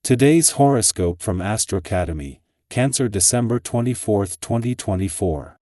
Today's horoscope from AstroCademy, Cancer, December 24, 2024.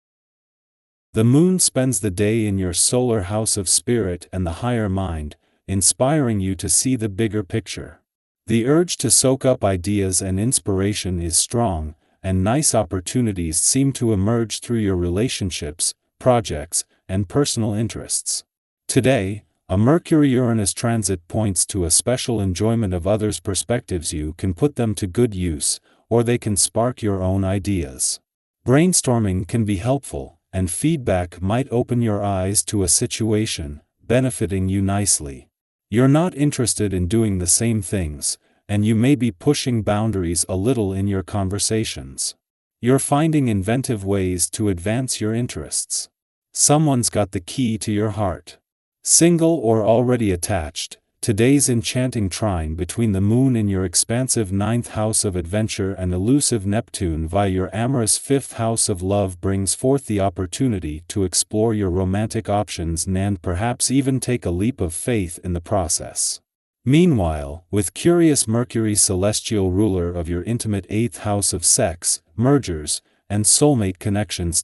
The moon spends the day in your solar house of spirit and the higher mind, inspiring you to see the bigger picture. The urge to soak up ideas and inspiration is strong, and nice opportunities seem to emerge through your relationships, projects, and personal interests. Today, a Mercury-Uranus transit points to a special enjoyment of others' perspectives. You can put them to good use, or they can spark your own ideas. Brainstorming can be helpful, and feedback might open your eyes to a situation, benefiting you nicely. You're not interested in doing the same things, and you may be pushing boundaries a little in your conversations. You're finding inventive ways to advance your interests. Someone's got the key to your heart. Single or already attached, today's enchanting trine between the moon in your expansive 9th house of adventure and elusive Neptune via your amorous 5th house of love brings forth the opportunity to explore your romantic options and perhaps even take a leap of faith in the process. Meanwhile, with curious Mercury, celestial ruler of your intimate 8th house of sex, mergers, and soulmate connections,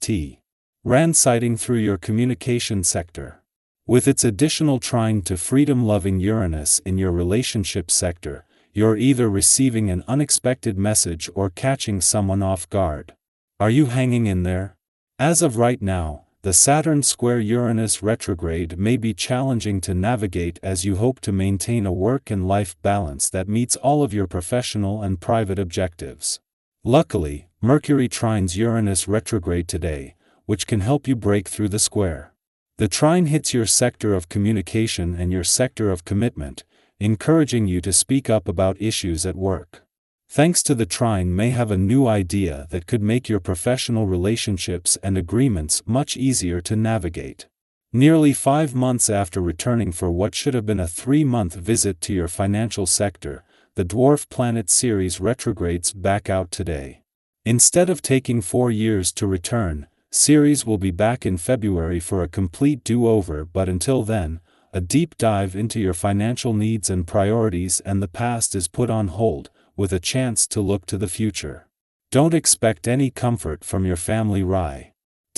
ransighting through your communication sector. With its additional trine to freedom-loving Uranus in your relationship sector, you're either receiving an unexpected message or catching someone off guard. Are you hanging in there? As of right now, the Saturn square Uranus retrograde may be challenging to navigate as you hope to maintain a work and life balance that meets all of your professional and private objectives. Luckily, Mercury trines Uranus retrograde today, which can help you break through the square. The trine hits your sector of communication and your sector of commitment, encouraging you to speak up about issues at work. Thanks to the trine, may have a new idea that could make your professional relationships and agreements much easier to navigate. Nearly 5 months after returning for what should have been a 3-month visit to your financial sector, the dwarf planet Ceres retrogrades back out today. Instead of taking 4 years to return, Ceres will be back in February for a complete do-over, but until then, a deep dive into your financial needs and priorities and the past is put on hold, with a chance to look to the future. Don't expect any comfort from your family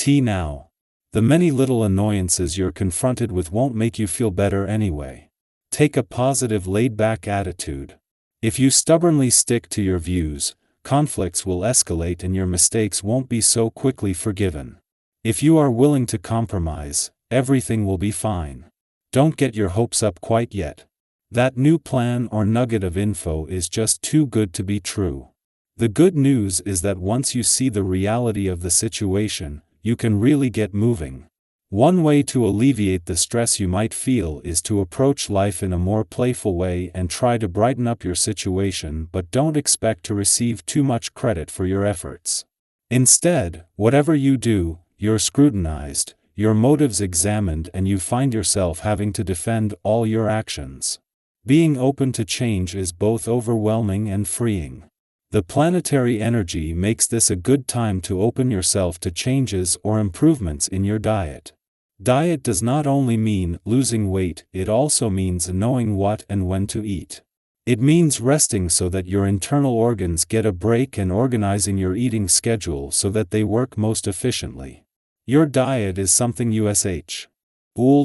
now. The many little annoyances you're confronted with won't make you feel better anyway. Take a positive, laid-back attitude. If you stubbornly stick to your views, conflicts will escalate and your mistakes won't be so quickly forgiven. If you are willing to compromise, everything will be fine. Don't get your hopes up quite yet. That new plan or nugget of info is just too good to be true. The good news is that once you see the reality of the situation, you can really get moving. One way to alleviate the stress you might feel is to approach life in a more playful way and try to brighten up your situation, but don't expect to receive too much credit for your efforts. Instead, whatever you do, you're scrutinized, your motives examined, and you find yourself having to defend all your actions. Being open to change is both overwhelming and freeing. The planetary energy makes this a good time to open yourself to changes or improvements in your diet. Diet does not only mean losing weight, it also means knowing what and when to eat. It means resting so that your internal organs get a break and organizing your eating schedule so that they work most efficiently. Your diet is something you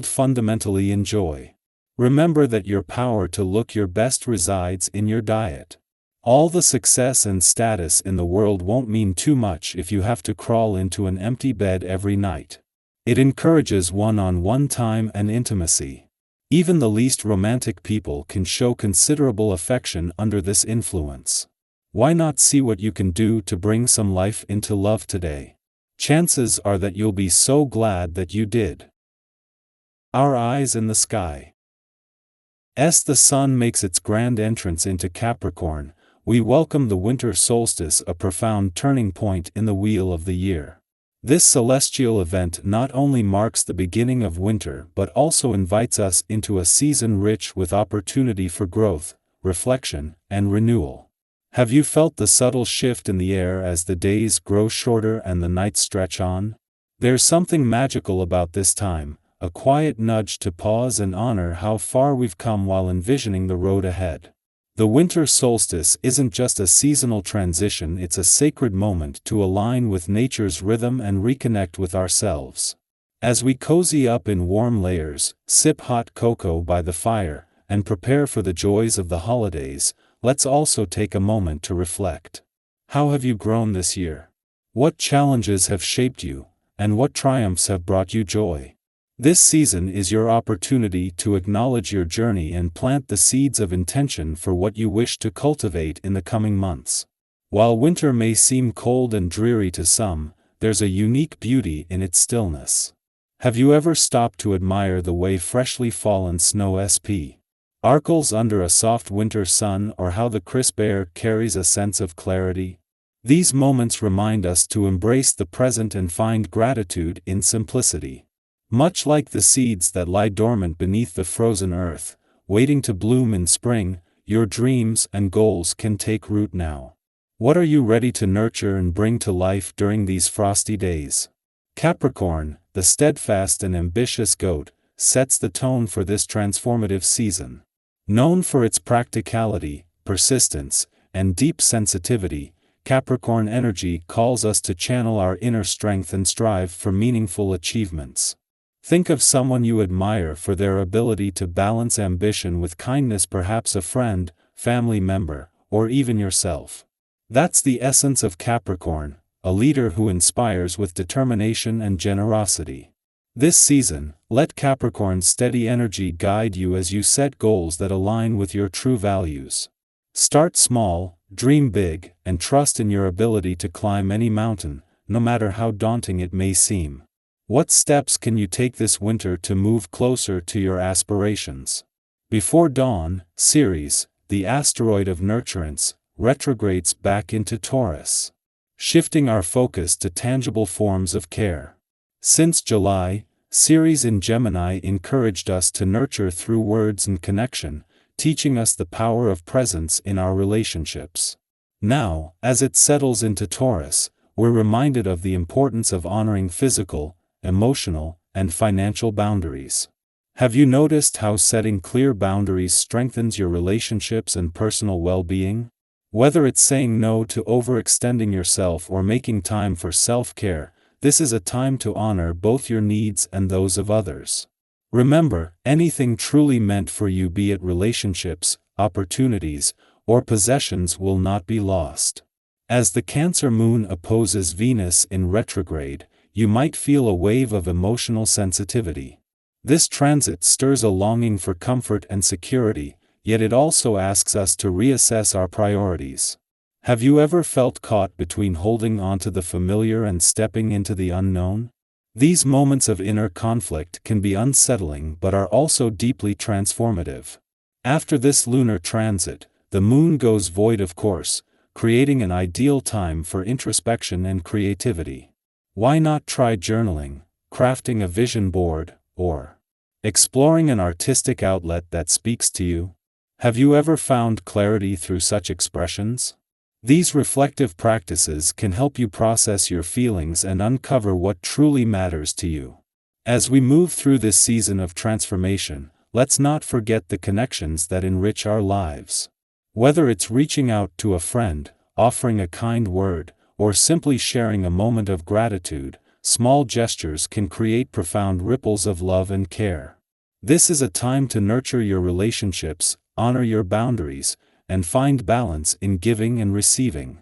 fundamentally enjoy. Remember that your power to look your best resides in your diet. All the success and status in the world won't mean too much if you have to crawl into an empty bed every night. It encourages one-on-one time and intimacy. Even the least romantic people can show considerable affection under this influence. Why not see what you can do to bring some life into love today? Chances are that you'll be so glad that you did. Our eyes in the sky. As the sun makes its grand entrance into Capricorn, we welcome the winter solstice, a profound turning point in the wheel of the year. This celestial event not only marks the beginning of winter but also invites us into a season rich with opportunity for growth, reflection, and renewal. Have you felt the subtle shift in the air as the days grow shorter and the nights stretch on? There's something magical about this time, a quiet nudge to pause and honor how far we've come while envisioning the road ahead. The winter solstice isn't just a seasonal transition, it's a sacred moment to align with nature's rhythm and reconnect with ourselves. As we cozy up in warm layers, sip hot cocoa by the fire, and prepare for the joys of the holidays, let's also take a moment to reflect. How have you grown this year? What challenges have shaped you, and what triumphs have brought you joy? This season is your opportunity to acknowledge your journey and plant the seeds of intention for what you wish to cultivate in the coming months. While winter may seem cold and dreary to some, there's a unique beauty in its stillness. Have you ever stopped to admire the way freshly fallen snow sparkles under a soft winter sun, or how the crisp air carries a sense of clarity? These moments remind us to embrace the present and find gratitude in simplicity. Much like the seeds that lie dormant beneath the frozen earth, waiting to bloom in spring, your dreams and goals can take root now. What are you ready to nurture and bring to life during these frosty days? Capricorn, the steadfast and ambitious goat, sets the tone for this transformative season. Known for its practicality, persistence, and deep sensitivity, Capricorn energy calls us to channel our inner strength and strive for meaningful achievements. Think of someone you admire for their ability to balance ambition with kindness, perhaps a friend, family member, or even yourself. That's the essence of Capricorn, a leader who inspires with determination and generosity. This season, let Capricorn's steady energy guide you as you set goals that align with your true values. Start small, dream big, and trust in your ability to climb any mountain, no matter how daunting it may seem. What steps can you take this winter to move closer to your aspirations? Before dawn, Ceres, the asteroid of nurturance, retrogrades back into Taurus, shifting our focus to tangible forms of care. Since July, Ceres in Gemini encouraged us to nurture through words and connection, teaching us the power of presence in our relationships. Now, as it settles into Taurus, we're reminded of the importance of honoring physical, emotional, and financial boundaries. Have you noticed how setting clear boundaries strengthens your relationships and personal well-being? Whether it's saying no to overextending yourself or making time for self-care, this is a time to honor both your needs and those of others. Remember, anything truly meant for you, be it relationships, opportunities, or possessions, will not be lost. As the Cancer moon opposes Venus in retrograde, you might feel a wave of emotional sensitivity. This transit stirs a longing for comfort and security, yet it also asks us to reassess our priorities. Have you ever felt caught between holding onto the familiar and stepping into the unknown? These moments of inner conflict can be unsettling but are also deeply transformative. After this lunar transit, the moon goes void of course, creating an ideal time for introspection and creativity. Why not try journaling, crafting a vision board, or exploring an artistic outlet that speaks to you? Have you ever found clarity through such expressions? These reflective practices can help you process your feelings and uncover what truly matters to you. As we move through this season of transformation, let's not forget the connections that enrich our lives. Whether it's reaching out to a friend, offering a kind word, or simply sharing a moment of gratitude, small gestures can create profound ripples of love and care. This is a time to nurture your relationships, honor your boundaries, and find balance in giving and receiving.